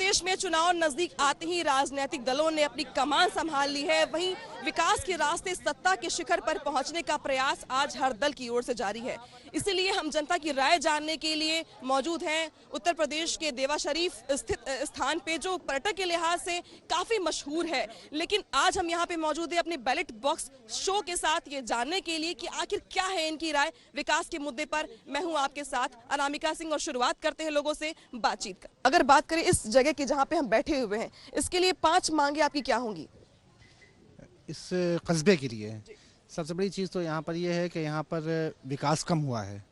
प्रदेश में चुनाव नजदीक आते ही राजनीतिक दलों ने अपनी कमान संभाल ली है। वहीं विकास के रास्ते सत्ता के शिखर पर पहुंचने का प्रयास आज हर दल की ओर से जारी है। इसीलिए हम जनता की राय जानने के लिए मौजूद हैं उत्तर प्रदेश के देवा शरीफ स्थित स्थान पे, जो पर्यटक के लिहाज से काफी मशहूर है। लेकिन आज हम यहाँ पे मौजूद है अपने बैलेट बॉक्स शो के साथ, ये जानने के लिए कि आखिर क्या है इनकी राय विकास के मुद्दे पर। मैं हूँ आपके साथ अनामिका सिंह और शुरुआत करते हैं लोगों से बातचीत का। अगर बात करें इस जगह की जहाँ पे हम बैठे हुए हैं, इसके लिए 5 मांगे आपकी क्या होंगी? इस कस्बे के लिए सबसे बड़ी चीज़ तो यहाँ पर ये है कि यहाँ पर विकास कम हुआ है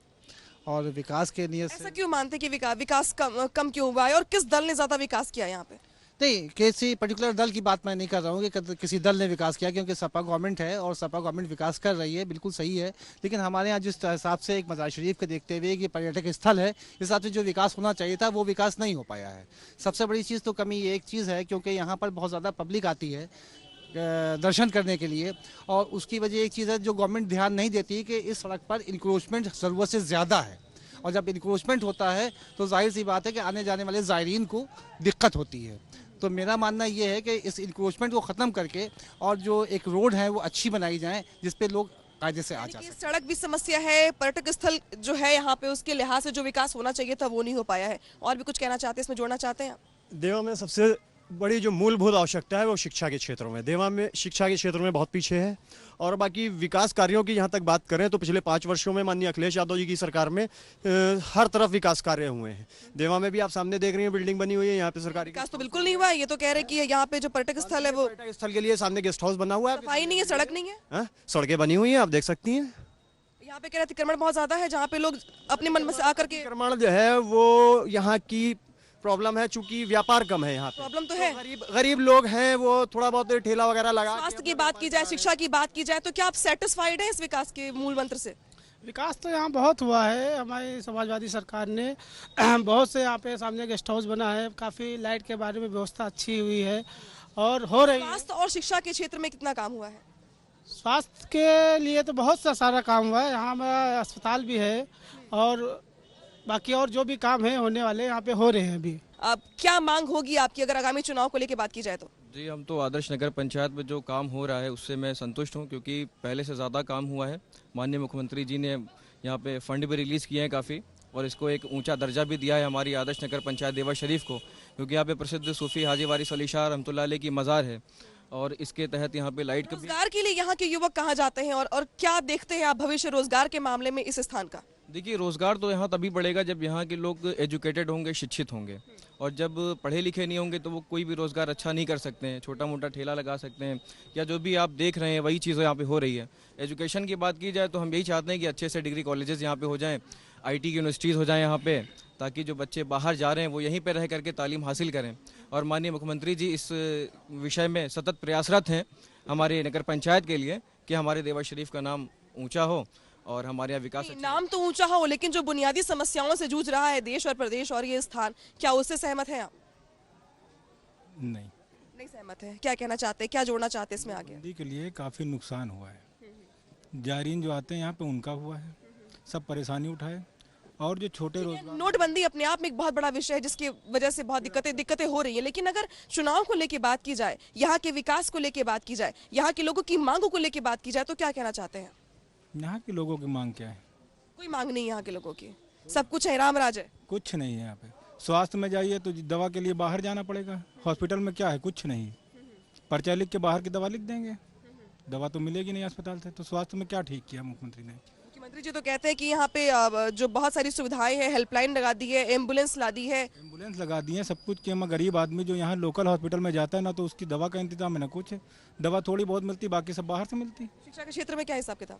और विकास के लिए ऐसा क्यों मानते हैं कि विकास कम क्यों हुआ है और किस दल ने ज्यादा विकास किया यहाँ पे? नहीं, किसी पर्टिकुलर दल की बात मैं नहीं कर रहा हूँ कि किसी दल ने विकास किया, क्योंकि सपा गवर्नमेंट है और सपा गवर्नमेंट विकास कर रही है, बिल्कुल सही है। लेकिन हमारे यहाँ जिस हिसाब से एक मज़ार शरीफ को देखते हुए कि पर्यटक स्थल है, इस हिसाब से जो विकास होना चाहिए था वो विकास नहीं हो पाया है। सबसे बड़ी चीज़ तो कमी ये एक चीज़ है, क्योंकि यहाँ पर बहुत ज़्यादा पब्लिक आती है दर्शन करने के लिए, और उसकी वजह एक चीज़ है जो गवर्नमेंट ध्यान नहीं देती कि इस सड़क पर इंक्रोचमेंट ज़रूरत से ज़्यादा है, और जब इंक्रोचमेंट होता है तो जाहिर सी बात है कि आने जाने वाले ज़ायरीन को दिक्कत होती है। तो मेरा मानना ये है कि इस इंक्रोचमेंट को ख़त्म करके और जो एक रोड है वो अच्छी बनाई जाए जिस पे लोग कायदे से आ जा सकें। सड़क भी समस्या है, पर्यटक स्थल जो है यहाँ पे उसके लिहाज से जो विकास होना चाहिए था वो नहीं हो पाया है। और भी कुछ कहना चाहते हैं, इसमें जोड़ना चाहते हैं? देवा में सबसे बड़ी जो मूलभूत आवश्यकता है वो शिक्षा के क्षेत्रों में, देवा में शिक्षा के क्षेत्र में बहुत पीछे है। और बाकी विकास कार्यों की यहाँ तक बात करें तो पिछले 5 वर्षों में माननीय अखिलेश यादव जी की सरकार में हर तरफ विकास कार्य हुए हैं। देवा में भी आप सामने देख रही हैं बिल्डिंग बनी हुई है, यहाँ पे सरकारी विकास तो बिल्कुल नहीं हुआ। ये तो कह रहे कि यहाँ पे जो पर्यटक स्थल है वो पर्यटक स्थल के लिए सामने गेस्ट हाउस बना हुआ है, सफाई नहीं है, सड़क नहीं है, सड़कें बनी हुई हैं, आप देख सकती हैं। यहाँ पे कह रहे अतिक्रमण बहुत ज्यादा है, जहाँ पे लोग अपने मन में से आकर के अतिक्रमण जो है वो यहाँ की प्रॉब्लम है, चूंकि व्यापार कम है यहाँ पे। प्रॉब्लम तो है, गरीब लोग हैं, वो थोड़ा बहुत ठेला वगैरह लगा। स्वास्थ्य की बात की जाए, शिक्षा की बात की जाए, तो क्या आप सेटिस्फाइड हैं इस विकास के मूल मंत्र से? विकास तो यहाँ बहुत हुआ है। हमारी समाजवादी सरकार ने बहुत से यहाँ पे सामने गेस्ट हाउस बना है, काफ़ी लाइट के बारे में व्यवस्था अच्छी हुई है और हो रही है। स्वास्थ्य और शिक्षा के क्षेत्र में कितना काम हुआ है? स्वास्थ्य के लिए तो बहुत सा सारा काम हुआ है। यहाँ हमारा अस्पताल भी है और बाकी और जो भी काम है होने वाले यहाँ पे हो रहे हैं अभी। अब क्या मांग होगी आपकी अगर आगामी चुनाव को लेकर बात की जाए तो? जी, हम तो आदर्श नगर पंचायत में जो काम हो रहा है उससे मैं संतुष्ट हूं, क्योंकि पहले से ज़्यादा काम हुआ है। माननीय मुख्यमंत्री जी ने यहाँ पे फंड भी रिलीज़ किए हैं काफ़ी, और इसको एक ऊंचा दर्जा भी दिया है हमारी आदर्श नगर पंचायत देवा शरीफ को, क्योंकि यहाँ पे प्रसिद्ध सूफी हाजी वारिस अली शाह रहमतुल्लाह अलैह की मज़ार है, और इसके तहत यहाँ पे लाइट का रोजगार के लिए यहाँ के युवक कहाँ जाते हैं और क्या देखते हैं आप भविष्य रोजगार के मामले में इस स्थान का? देखिए, रोज़गार तो यहाँ तभी बढ़ेगा जब यहाँ के लोग एजुकेटेड होंगे, शिक्षित होंगे, और जब पढ़े लिखे नहीं होंगे तो वो कोई भी रोज़गार अच्छा नहीं कर सकते हैं। छोटा मोटा ठेला लगा सकते हैं, या जो भी आप देख रहे हैं वही चीज़ें यहाँ पे हो रही है। एजुकेशन की बात की जाए तो हम यही चाहते हैं कि अच्छे से डिग्री कॉलेजेस यहाँ पे हो जाएं, आईटी की यूनिवर्सिटीज़ हो जाएं यहाँ पे, ताकि जो बच्चे बाहर जा रहे हैं वो यहीं पर रह करके तालीम हासिल करें। और माननीय मुख्यमंत्री जी इस विषय में सतत प्रयासरत हैं हमारे नगर पंचायत के लिए कि हमारे देवा शरीफ का नाम ऊँचा हो और हमारे यहाँ विकास। नाम तो ऊंचा हो, लेकिन जो बुनियादी समस्याओं से जूझ रहा है देश और प्रदेश और ये स्थान, क्या उससे सहमत हैं आप? नहीं सहमत है। क्या कहना चाहते हैं, क्या जोड़ना चाहते हैं इसमें आगे? नदी के लिए काफ़ी नुकसान हुआ है, जायरीन जो आते हैं यहाँ पे उनका हुआ है, सब परेशानी उठाए। और जो छोटे रोजगार, नोटबंदी अपने आप में एक बहुत बड़ा विषय है जिसकी वजह से बहुत दिक्कतें हो रही है। लेकिन अगर चुनाव को लेके बात की जाए, यहाँ के विकास को लेके बात की जाए, यहाँ के लोगों की मांगों को लेके बात की जाए, तो क्या कहना चाहते हैं? यहाँ के लोगों की मांग क्या है? कोई मांग नहीं है यहाँ के लोगों की, सब कुछ है, राम राज है। कुछ नहीं है यहाँ पे। स्वास्थ्य में जाइए तो दवा के लिए बाहर जाना पड़ेगा, हॉस्पिटल में क्या है? कुछ नहीं। पर्चा लिख के बाहर की दवा लिख देंगे, दवा तो मिलेगी नहीं अस्पताल से। तो स्वास्थ्य में क्या ठीक किया मुख्यमंत्री ने? मुख्यमंत्री जी तो कहते हैं कि यहाँ पे जो बहुत सारी सुविधाएं हैं, हेल्पलाइन लगा दी है, एम्बुलेंस ला दी है। एम्बुलेंस लगा दी है, सब कुछ किया। मैं गरीब आदमी जो यहाँ लोकल हॉस्पिटल में जाता है ना, तो उसकी दवा का इंतजाम है ना कुछ है। दवा थोड़ी बहुत मिलती, बाकी सब बाहर से मिलती। शिक्षा के क्षेत्र में क्या हिसाब किताब?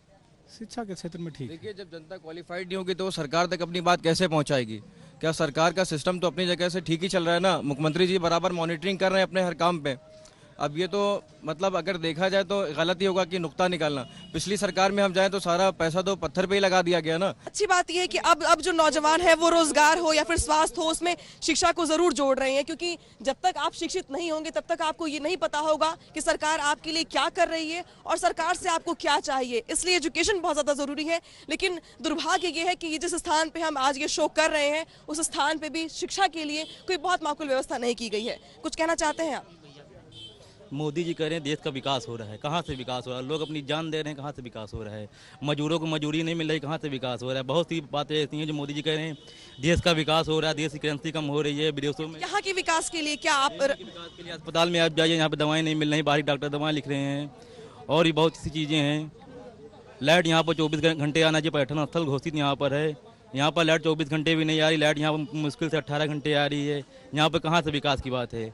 शिक्षा के क्षेत्र में ठीक है। देखिए, जब जनता क्वालिफाइड नहीं होगी तो वो सरकार तक अपनी बात कैसे पहुंचाएगी? क्या सरकार का सिस्टम तो अपनी जगह से ठीक ही चल रहा है ना? मुख्यमंत्री जी बराबर मॉनिटरिंग कर रहे हैं अपने हर काम पे, अब ये तो मतलब अगर देखा जाए तो गलत ही होगा कि नुक्ता निकालना। पिछली सरकार में हम जाएं तो सारा पैसा तो पत्थर पे ही लगा दिया गया ना। अच्छी बात यह है कि अब जो नौजवान है वो रोजगार हो या फिर स्वास्थ्य हो उसमें शिक्षा को जरूर जोड़ रहे हैं, क्योंकि जब तक आप शिक्षित नहीं होंगे तब तक आपको ये नहीं पता होगा कि सरकार आपके लिए क्या कर रही है और सरकार से आपको क्या चाहिए। इसलिए एजुकेशन बहुत ज्यादा जरूरी है। लेकिन दुर्भाग्य ये है कि ये जिस स्थान पे हम आज ये शो कर रहे हैं उस स्थान पे भी शिक्षा के लिए कोई बहुत माकूल व्यवस्था नहीं की गई है। कुछ कहना चाहते हैं आप? मोदी जी कह रहे हैं देश का विकास हो रहा है, कहाँ से विकास हो रहा है? लोग अपनी जान दे रहे हैं, कहाँ से विकास हो रहा है? मजदूरों को मजदूरी नहीं मिल रही, कहाँ से विकास हो रहा है? बहुत सी बातें ऐसी हैं जो मोदी जी कह रहे हैं देश का विकास हो रहा है, देश की करेंसी कम हो रही है विदेशों में। यहाँ के विकास के लिए क्या आप विकास के लिए अस्पताल में आप जाइए, यहाँ पर दवाएँ नहीं मिल रही, बाहरी डॉक्टर दवाएँ लिख रहे हैं और भी बहुत सी चीज़ें हैं। लाइट यहाँ पर 24 घंटे आना चाहिए, पर्यटन स्थल घोषित यहाँ पर है, यहाँ पर लाइट 24 घंटे भी नहीं आ रही, लाइट यहाँ पर मुश्किल से 18 घंटे आ रही है। यहाँ पर कहाँ से विकास की बात है?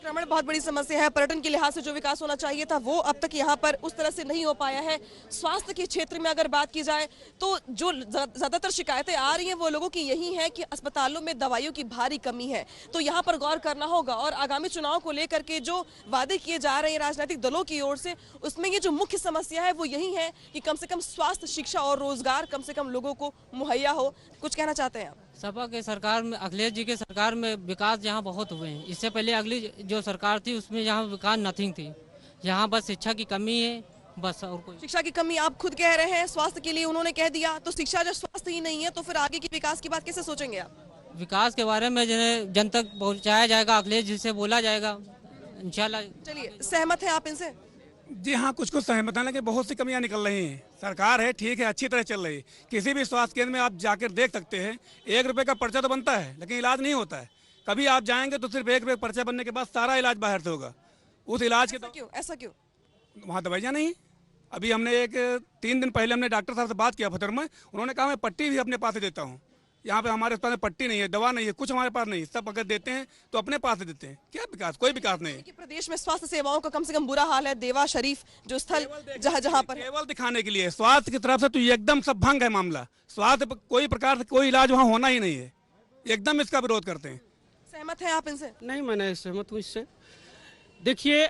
अतिक्रमण बहुत बड़ी समस्या है। पर्यटन के लिहाज से जो विकास होना चाहिए था वो अब तक यहाँ पर उस तरह से नहीं हो पाया है। स्वास्थ्य के क्षेत्र में अगर बात की जाए तो जो ज्यादातर शिकायतें आ रही हैं वो लोगों की यही है कि अस्पतालों में दवाइयों की भारी कमी है। तो यहाँ पर गौर करना होगा और आगामी चुनाव को लेकर के जो वादे किए जा रहे हैं राजनीतिक दलों की ओर से उसमें ये जो मुख्य समस्या है वो यही है कि कम से कम स्वास्थ्य, शिक्षा और रोजगार कम से कम लोगों को मुहैया हो। कुछ कहना चाहते हैं आप? सपा के सरकार में, अखिलेश जी के सरकार में विकास यहाँ बहुत हुए हैं। इससे पहले अगली जो सरकार थी उसमें यहाँ विकास नथिंग थी। यहाँ बस शिक्षा की कमी है, बस और कोई। शिक्षा की कमी आप खुद कह रहे हैं, स्वास्थ्य के लिए उन्होंने कह दिया, तो शिक्षा जब स्वास्थ्य ही नहीं है तो फिर आगे की विकास की बात कैसे सोचेंगे आप? विकास के बारे में जन तक पहुँचाया जाएगा, अखिलेश जी से बोला जाएगा इंशाल्लाह। चलिए, सहमत है आप इनसे? जी हाँ, कुछ सहमत है, लेकिन बहुत सी कमियां निकल रही हैं। सरकार है ठीक है, अच्छी तरह चल रही है। किसी भी स्वास्थ्य केंद्र में आप जाकर देख सकते हैं, 1 रुपये का पर्चा तो बनता है लेकिन इलाज नहीं होता है। कभी आप जाएंगे तो सिर्फ 1 रुपये पर्चा बनने के बाद सारा इलाज बाहर से होगा। उस इलाज के ऐसा क्यों? वहाँ दवाइयाँ नहीं। अभी हमने 3 दिन पहले हमने डॉक्टर साहब से बात किया फतर में, उन्होंने कहा मैं पट्टी भी अपने पास से देता हूँ। यहाँ पे हमारे अस्पताल में पट्टी नहीं है, दवा नहीं है, कुछ हमारे पास नहीं, सब अगर देते हैं तो अपने पास से देते हैं। क्या विकास? कोई विकास नहीं है। कि प्रदेश में स्वास्थ्य सेवाओं का कम से कम बुरा हाल है। देवा शरीफ जो स्थल जहाँ पर केवल दिखाने के लिए स्वास्थ्य की तरफ से तो ये एकदम सब भंग है मामला। स्वास्थ्य कोई प्रकार से कोई इलाज वहाँ होना ही नहीं है, एकदम इसका विरोध करते हैं। सहमत है आप इनसे? नहीं, मैं नहीं सहमत हूँ इससे। देखिए,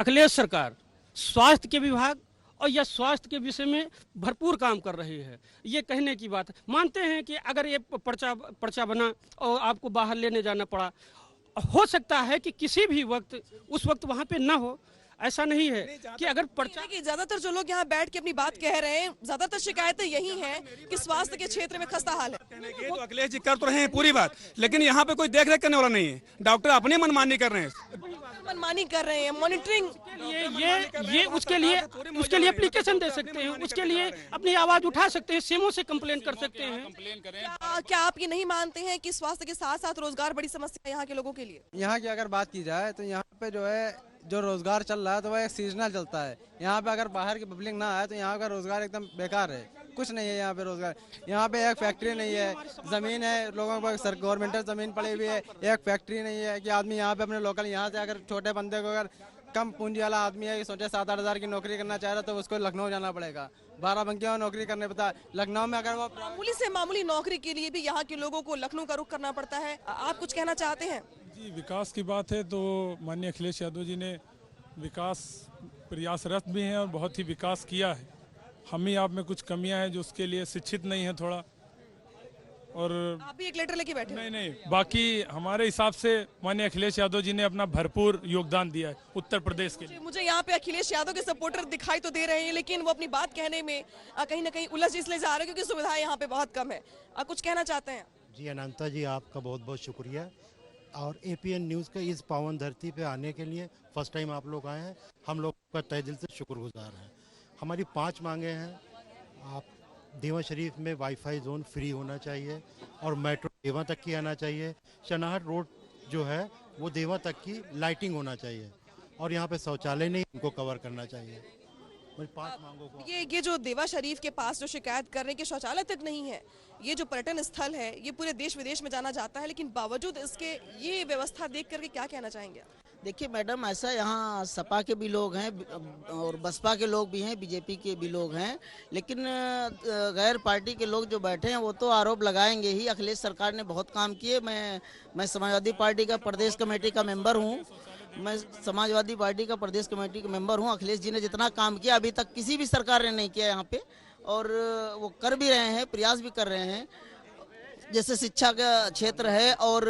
अखिलेश सरकार स्वास्थ्य के विभाग और यह स्वास्थ्य के विषय में भरपूर काम कर रही है। ये कहने की बात, मानते हैं कि अगर ये पर्चा बना और आपको बाहर लेने जाना पड़ा, हो सकता है कि किसी भी वक्त उस वक्त वहाँ पे ना हो। ऐसा नहीं है कि अगर पर्चा कि ज्यादातर जो लोग यहाँ बैठ के अपनी बात कह रहे हैं, ज्यादातर शिकायतें यही हैं कि स्वास्थ्य के क्षेत्र में खस्ता हाल है। तो अखिलेश जी कर तो रहे हैं पूरी बात, लेकिन यहाँ पे कोई देख रेख करने वाला नहीं है। डॉक्टर अपनी मनमानी कर रहे हैं, मनमानी कर रहे हैं। मॉनिटरिंग ये उसके लिए एप्लीकेशन दे सकते हैं, उसके लिए अपनी आवाज उठा सकते हैं, सीएमओ से कंप्लेन कर सकते हैं। क्या आप ये नहीं मानते हैं कि स्वास्थ्य के साथ साथ रोजगार बड़ी समस्या है यहाँ के लोगों के लिए? यहाँ की अगर बात की जाए तो यहाँ पे जो है जो रोजगार चल रहा है तो वह सीजनल चलता है। यहाँ पे अगर बाहर की पब्लिक ना आए तो यहाँ का रोजगार एकदम बेकार है, कुछ नहीं है यहाँ पे रोजगार। यहाँ पे एक फैक्ट्री नहीं है, जमीन है लोगों को, सर गवर्नमेंटल जमीन पड़ी हुई है, एक फैक्ट्री नहीं है कि आदमी यहाँ पे अपने लोकल, यहाँ से अगर छोटे बंदे को अगर कम पूंजी वाला आदमी है कि सोचे 7-8 हज़ार की नौकरी करना चाह रहा है तो उसको लखनऊ जाना पड़ेगा, 12 बंकियों नौकरी करने पड़ता है। लखनऊ में अगर वो मामूली से मामूली नौकरी के लिए भी यहाँ के लोगों को लखनऊ का रुख करना पड़ता है। आप कुछ कहना चाहते हैं? जी, विकास की बात है तो माननीय अखिलेश यादव जी ने विकास प्रयासरत भी हैं और बहुत ही विकास किया है। हम ही आप में कुछ कमियां हैं जो उसके लिए शिक्षित नहीं है थोड़ा, और आप भी एक लेटर लेके बैठे? नहीं, बाकी हमारे हिसाब से माननीय अखिलेश यादव जी ने अपना भरपूर योगदान दिया है उत्तर प्रदेश के लिए। मुझे यहाँ पे अखिलेश यादव के सपोर्टर दिखाई तो दे रहे हैं लेकिन वो अपनी बात कहने में कहीं ना कहीं उलझ इसलिए जा रहे हैं क्योंकि सुविधाएं यहाँ पे बहुत कम है। आप कुछ कहना चाहते हैं? जी अनंता जी, आपका बहुत बहुत शुक्रिया और एपीएन न्यूज़ के इस पावन धरती पे आने के लिए फर्स्ट टाइम आप लोग आए हैं, हम लोग का तहे दिल से शुक्रगुजार हैं। हमारी 5 मांगे हैं। आप देवा शरीफ में वाईफाई जोन फ्री होना चाहिए और मेट्रो देवा तक की आना चाहिए। चनाहट रोड जो है वो देवा तक की लाइटिंग होना चाहिए और यहाँ पे शौचालय नहीं, उनको कवर करना चाहिए। 5 मांगों को ये जो देवा शरीफ के पास जो शिकायत कर रहे हैं कि शौचालय तक नहीं है, ये जो पर्यटन स्थल है ये पूरे देश विदेश में जाना जाता है, लेकिन बावजूद इसके ये व्यवस्था देख करके क्या कहना चाहेंगे? देखिए मैडम, ऐसा यहाँ सपा के भी लोग हैं और बसपा के लोग भी हैं, बीजेपी के भी लोग हैं, लेकिन गैर पार्टी के लोग जो बैठे हैं वो तो आरोप लगाएंगे ही। अखिलेश सरकार ने बहुत काम किए। मैं समाजवादी पार्टी का प्रदेश कमेटी का मेंबर हूँ मैं समाजवादी पार्टी का प्रदेश कमेटी का मेंबर हूं। अखिलेश जी ने जितना काम किया अभी तक किसी भी सरकार ने नहीं किया यहाँ पे, और वो कर भी रहे हैं, प्रयास भी कर रहे हैं। जैसे शिक्षा का क्षेत्र है, और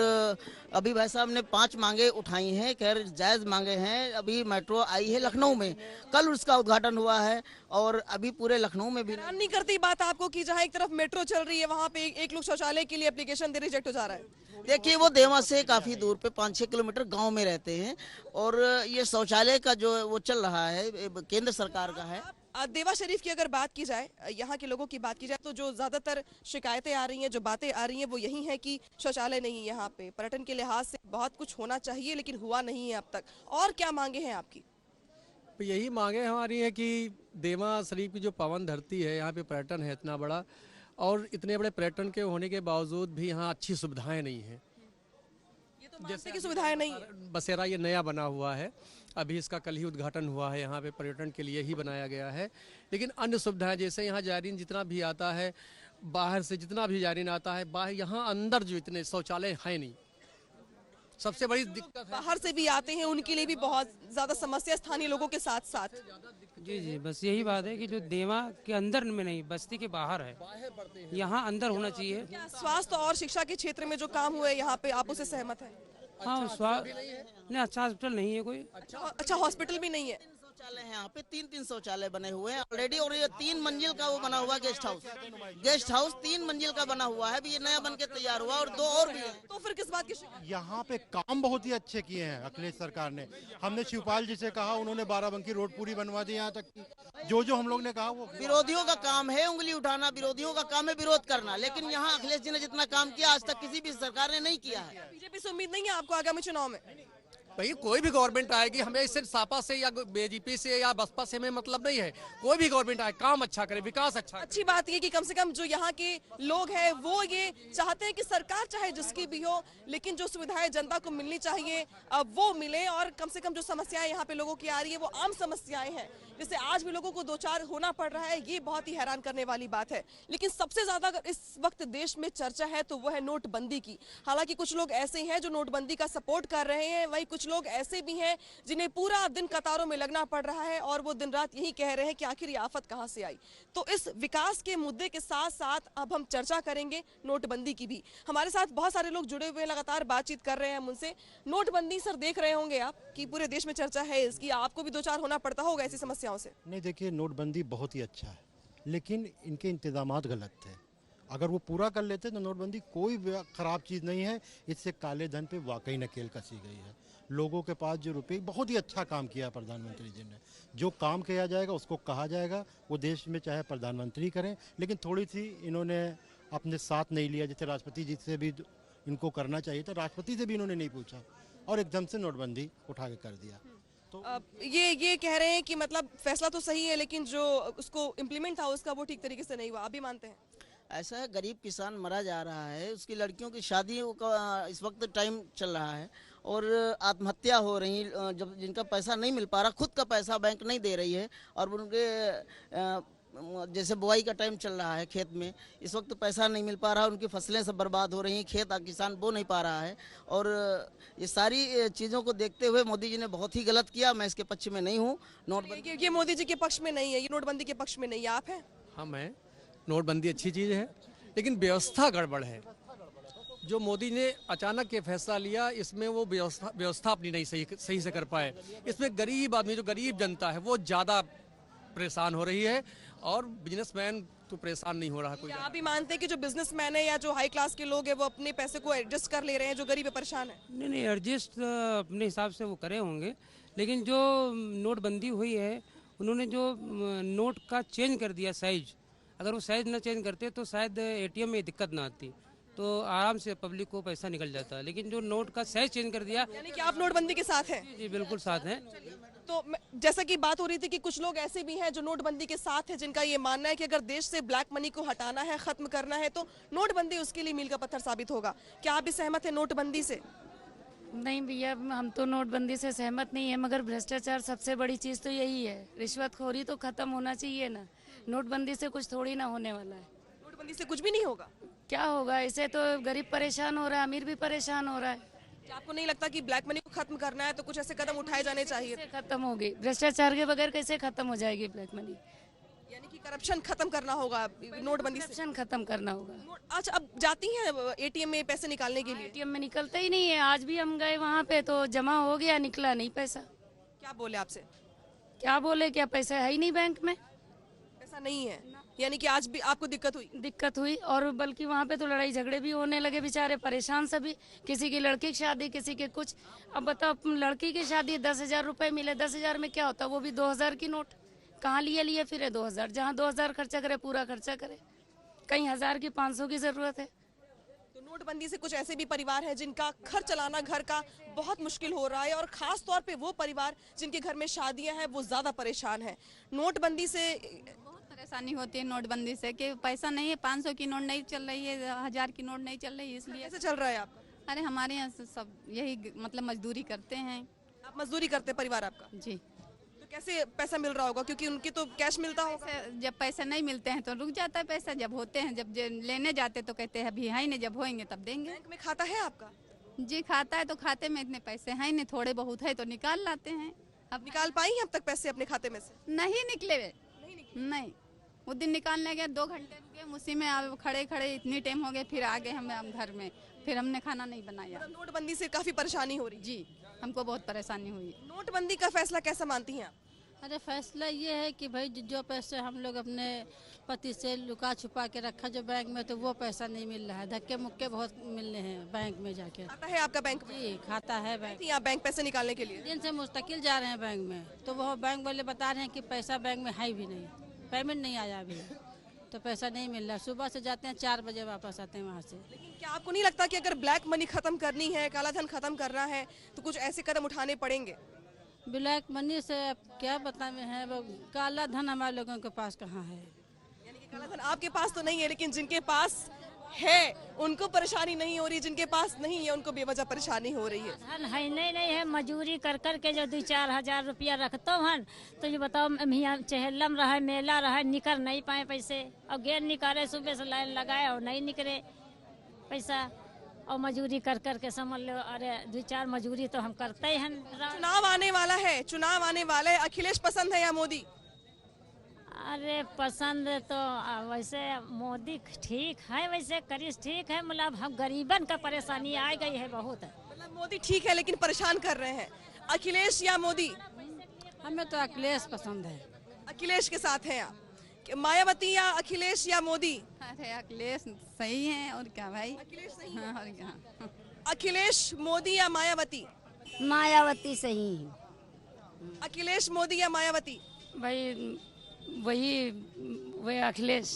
अभी भाई साहब ने 5 मांगे उठाई हैं, खैर जायज़ मांगे हैं। अभी मेट्रो आई है लखनऊ में, कल उसका उद्घाटन हुआ है, और अभी पूरे लखनऊ में भी हैरान नहीं करती बात आपको कि जहाँ एक तरफ मेट्रो चल रही है वहाँ पे एक लोग शौचालय के लिए एप्लीकेशन दे रिजेक्ट हो जा रहा है? देखिए, वो देवा से काफ़ी दूर पे 5-6 किलोमीटर गांव में रहते हैं, और ये शौचालय का जो वो चल रहा है केंद्र सरकार का है। देवा शरीफ की अगर बात की जाए, यहाँ के लोगों की बात की जाए, तो जो ज़्यादातर शिकायतें आ रही हैं, जो बातें आ रही हैं, वो यही है कि शौचालय नहीं है यहाँ पे। पर्यटन के लिहाज से बहुत कुछ होना चाहिए लेकिन हुआ नहीं है अब तक। और क्या मांगे हैं आपकी? यही मांगे हमारी है कि देवा शरीफ की जो पावन धरती है, यहाँ पे पर्यटन है इतना बड़ा, और इतने बड़े पर्यटन के होने के बावजूद भी यहाँ अच्छी सुविधाएं नहीं हैं। जैसे कि सुविधाएं नहीं है। बसेरा ये नया बना हुआ है, अभी इसका कल ही उद्घाटन हुआ है, यहाँ पे पर्यटन के लिए ही बनाया गया है। लेकिन अन्य सुविधाएं, जैसे यहाँ जायरीन जितना भी आता है, बाहर से जितना भी जायरीन आता है, बाहर यहाँ अंदर जो इतने शौचालय है नहीं। सबसे बड़ी दिक्कत है, बाहर से भी आते हैं, उनके लिए भी बहुत ज्यादा समस्या स्थानीय लोगों के साथ साथ। जी, बस यही बात है कि जो देवा के अंदर में नहीं, बस्ती के बाहर है, यहाँ अंदर होना चाहिए। क्या स्वास्थ्य और शिक्षा के क्षेत्र में जो काम हुए यहाँ पे आप उससे सहमत हैं? हाँ, नहीं, अच्छा हॉस्पिटल नहीं है कोई। अच्छा हॉस्पिटल भी नहीं है। शौचालय है यहाँ पे, 3 शौचालय बने हुए हैं ऑलरेडी, और ये 3 मंजिल का वो बना हुआ गेस्ट हाउस 3 मंजिल का बना हुआ है। अभी ये नया बन के तैयार हुआ, और 2 और भी है। तो फिर किस बात की शिकायत? यहाँ पे काम बहुत ही अच्छे किए हैं अखिलेश सरकार ने। हमने शिवपाल जी से कहा, उन्होंने बाराबंकी रोड पूरी बनवा दी। यहाँ तक कि जो हम लोग ने कहा वो विरोधियों का काम है उंगली उठाना, विरोधियों का काम है विरोध करना, लेकिन यहाँ अखिलेश जी ने जितना काम किया आज तक किसी भी सरकार ने नहीं किया है। बीजेपी से उम्मीद नहीं है आपको आगामी चुनाव में? भाई कोई भी गवर्नमेंट आएगी, हमें इससे सापा से या बीजेपी से या बसपा से हमें मतलब नहीं है। कोई भी गवर्नमेंट आए, काम अच्छा करे, विकास अच्छा करे। अच्छी बात ये कि कम से कम जो यहाँ के लोग हैं वो ये चाहते हैं कि सरकार चाहे जिसकी भी हो, लेकिन जो सुविधाएं जनता को मिलनी चाहिए वो मिले, और कम से कम जो समस्याएं यहाँ पे लोगों की आ रही है वो आम समस्याएं हैं, जिससे आज भी लोगों को 2-4 होना पड़ रहा है। ये बहुत ही हैरान करने वाली बात है। लेकिन सबसे ज्यादा अगर इस वक्त देश में चर्चा है तो वो है नोटबंदी की। हालांकि कुछ लोग ऐसे हैं जो नोटबंदी का सपोर्ट कर रहे हैं, वहीं कुछ लोग ऐसे भी हैं जिन्हें पूरा दिन कतारों में लगना पड़ रहा है, और वो दिन रात यही कह रहे हैं कि आखिर ये आफत कहां से आई। तो इस विकास के मुद्दे के साथ साथ अब हम चर्चा करेंगे नोटबंदी की भी। हमारे साथ बहुत सारे लोग जुड़े हुए, लगातार बातचीत कर रहे हैं हम उनसे। नोटबंदी सर देख रहे होंगे आप कि पूरे देश में चर्चा है इसकी, आपको भी 2-4 होना पड़ता होगा ऐसी समस्याओं से। नहीं, देखिए नोटबंदी बहुत ही अच्छा है, लेकिन इनके इंतजामात गलत थे। अगर वो पूरा कर लेते तो नोटबंदी कोई खराब चीज़ नहीं है। इससे काले धन पे वाकई नकेल कसी गई है। लोगों के पास जो रुपए, बहुत ही अच्छा काम किया प्रधानमंत्री जी ने। जो काम किया जाएगा उसको कहा जाएगा, वो देश में चाहे प्रधानमंत्री करें, लेकिन थोड़ी सी इन्होंने अपने साथ नहीं लिया। जैसे राष्ट्रपति जी से भी इनको करना चाहिए था, राष्ट्रपति से भी इन्होंने नहीं पूछा और एकदम से नोटबंदी उठा के कर दिया। तो ये कह रहे हैं कि मतलब फैसला तो सही है, लेकिन जो उसको इम्प्लीमेंट था उसका वो ठीक तरीके से नहीं हुआ। आप भी मानते हैं? ऐसा है, गरीब किसान मरा जा रहा है, उसकी लड़कियों की शादी का इस वक्त टाइम चल रहा है, और आत्महत्या हो रही, जब जिनका पैसा नहीं मिल पा रहा, खुद का पैसा बैंक नहीं दे रही है, और उनके जैसे बुआई का टाइम चल रहा है, खेत में इस वक्त पैसा नहीं मिल पा रहा, उनकी फसलें सब बर्बाद हो रही हैं, खेत किसान बो नहीं पा रहा है। और ये सारी चीज़ों को देखते हुए मोदी जी ने बहुत ही गलत किया। मैं इसके पक्ष में नहीं हूँ। नोटबंदी ये मोदी जी के पक्ष में नहीं है, ये नोटबंदी के पक्ष में नहीं है। आप हैं? हम हैं। नोटबंदी अच्छी चीज़ है, लेकिन व्यवस्था गड़बड़ है। जो मोदी ने अचानक ये फैसला लिया, इसमें वो व्यवस्था अपनी नहीं सही से कर पाए। इसमें गरीब आदमी, जो गरीब जनता है, वो ज़्यादा परेशान हो रही है, और बिजनेसमैन तो परेशान नहीं हो रहा कोई। आप भी मानते हैं कि जो बिजनेसमैन है या जो हाई क्लास के लोग हैं वो अपने पैसे को एडजस्ट कर ले रहे हैं, जो गरीब है परेशान है? नहीं, एडजस्ट अपने हिसाब से वो करे होंगे, लेकिन जो नोटबंदी हुई है, उन्होंने जो नोट का चेंज कर दिया साइज, अगर वो साइज ना चेंज करते तो शायद ATM में दिक्कत ना आती, तो आराम से पब्लिक को पैसा निकल जाता है। लेकिन जो नोट का साइज चेंज कर दिया, यानी कि आप नोटबंदी के साथ हैं? जी बिल्कुल साथ हैं। तो जैसा कि बात हो रही थी कि कुछ लोग ऐसे भी हैं जो नोटबंदी के साथ हैं, जिनका ये मानना है कि अगर देश से ब्लैक मनी को हटाना है, खत्म करना है, तो नोटबंदी उसके लिए मील का पत्थर साबित होगा। क्या आप भी सहमत हैं नोटबंदी से? नहीं भैया, हम तो नोटबंदी से सहमत नहीं है, मगर भ्रष्टाचार सबसे बड़ी चीज़ तो यही है। रिश्वतखोरी तो खत्म होना चाहिए ना। नोटबंदी से कुछ थोड़ी ना होने वाला है। नोटबंदी से कुछ भी नहीं होगा? क्या होगा? इससे तो गरीब परेशान हो रहा है, अमीर भी परेशान हो रहा है। आपको नहीं लगता कि ब्लैक मनी को खत्म करना है तो कुछ ऐसे कदम उठाए जाने चाहिए? कैसे खत्म होगी? भ्रष्टाचार के बगैर कैसे खत्म हो जाएगी ब्लैक मनी? यानी कि करप्शन खत्म करना होगा नोटबंदी से। करप्शन खत्म करना होगा। अच्छा, अब जाती हैं एटीएम में पैसे निकालने के लिए? एटीएम में निकलते ही नहीं है। आज भी हम गए वहाँ पे तो जमा हो गया, निकला नहीं पैसा। क्या बोले आपसे? क्या बोले, क्या पैसा है ही नहीं बैंक में, पैसा नहीं है। यानी कि आज भी आपको दिक्कत हुई और बल्कि वहाँ पे तो लड़ाई झगड़े भी होने लगे, बेचारे परेशान सभी। किसी की लड़की की शादी, किसी के कुछ। अब बताओ, लड़की की शादी 10,000 रुपए मिले, 10,000 में क्या होता, वो भी 2,000 की नोट। कहाँ लिए फिर 2,000, जहाँ 2,000 खर्चा करे पूरा खर्चा करे, कहीं 1,000 की 500 की जरूरत है। तो नोटबंदी से कुछ ऐसे भी परिवार हैं जिनका खर्च चलाना घर का बहुत मुश्किल हो रहा है, और खास तौर पे वो परिवार जिनके घर में शादियां हैं वो ज्यादा परेशान हैं। नोटबंदी से परेशानी होती है नोटबंदी से कि पैसा नहीं है, 500 की नोट नहीं चल रही है, 1,000 की नोट नहीं चल रही है, इसलिए। कैसे चल रहा है आपका? अरे हमारे यहाँ से सब यही मतलब मजदूरी करते हैं। आप मजदूरी करते हैं परिवार आपका? जी। तो कैसे पैसा मिल रहा होगा, क्योंकि उनके तो कैश मिलता होगा? जब पैसे नहीं मिलते हैं तो रुक जाता है पैसा, जब होते हैं, जब लेने जाते तो कहते हैं अभी है नहीं, जब होंगे तब देंगे। बैंक में खाता है आपका? जी खाता है, तो खाते में इतने पैसे हैं नहीं, थोड़े बहुत है तो निकाल लाते हैं। अब निकाल पाई अब तक पैसे अपने खाते में से? नहीं निकले नहीं। उस दिन निकालने गए 2 घंटे रुके, उसी में आप खड़े खड़े इतनी टाइम हो गए, फिर आ गए हम घर में, फिर हमने खाना नहीं बनाया। नोटबंदी से काफी परेशानी हो रही? जी, हमको बहुत परेशानी हुई। नोटबंदी का फैसला कैसा मानती हैं आप? अरे फैसला ये है कि भाई जो पैसे हम लोग अपने पति से लुका छुपा के रखा जो बैंक में, तो वो पैसा नहीं मिल रहा है। धक्के मुक्के बहुत मिल रहे हैं बैंक में जाके। खाता है आपका बैंक में? जी खाता है बैंक। यहाँ बैंक पैसे निकालने के लिए दिन से मुस्तकिल जा रहे हैं बैंक में, तो वो बैंक वाले बता रहे हैं कि पैसा बैंक में है भी नहीं, पेमेंट नहीं आया अभी, तो पैसा नहीं मिल रहा। सुबह से जाते हैं 4 बजे वापस आते हैं वहाँ से। लेकिन क्या आपको नहीं लगता कि अगर ब्लैक मनी खत्म करनी है, काला धन खत्म करना है, तो कुछ ऐसे कदम उठाने पड़ेंगे? ब्लैक मनी से क्या बताने हैं, वो काला धन हमारे लोगों के पास कहाँ है। यानी कि काला धन आपके पास तो नहीं है, लेकिन जिनके पास है उनको परेशानी नहीं हो रही, जिनके पास नहीं है उनको बेवजह परेशानी हो रही है। धन है नहीं है, मजूरी कर के जो 2-4 हजार रुपया रखता हन, तो ये बताओ यहाँ चहलम रहा, मेला रहा, निकल नहीं पाए पैसे, और गैर निकाले, सुबह से लाइन लगाए और नहीं निकले पैसा, और मजूरी कर के समझ लो। अरे 2-4 मजूरी तो हम करते ही हैं। चुनाव आने वाला है, अखिलेश पसंद है या मोदी? अरे पसंद तो वैसे मोदी ठीक है, वैसे करीस ठीक है, मतलब हम गरीबन का परेशानी आ गई है बहुत। मतलब मोदी ठीक है लेकिन परेशान कर रहे हैं। अखिलेश या मोदी? हमें तो अखिलेश पसंद है। अखिलेश के साथ हैं आप? मायावती या अखिलेश या मोदी? अरे अखिलेश सही है, और क्या भाई, अखिलेश सही है। और क्या? अखिलेश मोदी या मायावती? मायावती सही है। अखिलेश मोदी या मायावती? भाई वही अखिलेश।